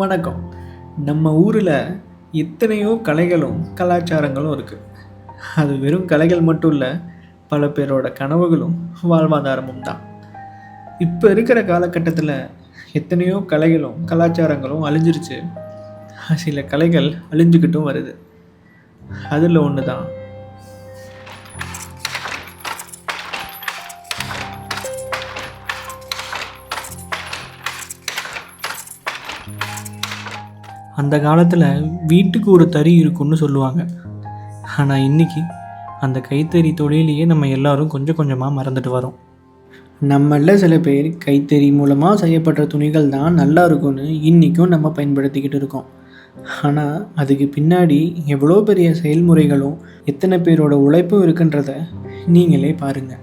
வணக்கம். நம்ம ஊரில் எத்தனையோ கலைகளும் கலாச்சாரங்களும் இருக்குது. அது வெறும் கலைகள் மட்டும் இல்லை, பல பேரோட கனவுகளும் வாழ்வாதாரமும் தான். இப்போ இருக்கிற காலகட்டத்தில் எத்தனையோ கலைகளும் கலாச்சாரங்களும் அழிஞ்சிருச்சு. சில கலைகள் அழிஞ்சுக்கிட்டும் வருது. அதில் ஒன்று தான் அந்த காலத்தில் வீட்டுக்கு ஒரு தறி இருக்குன்னு சொல்லுவாங்க. ஆனால் இன்றைக்கி அந்த கைத்தறி தொழிலையே நம்ம எல்லோரும் கொஞ்சம் கொஞ்சமாக மறந்துட்டு வரோம். நம்மள சில பேர் கைத்தறி மூலமாக செய்யப்பட்ட துணிகள் தான் நல்லா இருக்கும்னு இன்றைக்கும் நம்ம பயன்படுத்திக்கிட்டு இருக்கோம். ஆனால் அதுக்கு பின்னாடி எவ்வளோ பெரிய செயல்முறைகளும் எத்தனை பேரோட உழைப்பும் இருக்குன்றத நீங்களே பாருங்கள்.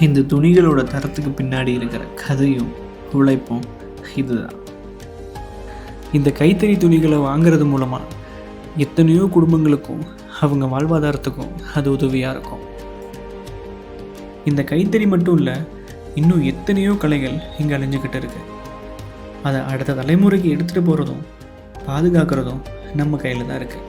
இந்த துணிகளோட தரத்துக்கு பின்னாடி இருக்கிற கதையும் உழைப்பும் இதுதான். இந்த கைத்தறி துணிகளை வாங்கிறது மூலமாக எத்தனையோ குடும்பங்களுக்கும் அவங்க வாழ்வாதாரத்துக்கும் அது உதவியாக இருக்கும். இந்த கைத்தறி மட்டும் இல்லை, இன்னும் எத்தனையோ கலைகள் இங்கே அழிஞ்சுக்கிட்டு இருக்கு. அதை அடுத்த தலைமுறைக்கு எடுத்துகிட்டு போகிறதும் பாதுகாக்கிறதும் நம்ம கையில் தான் இருக்குது.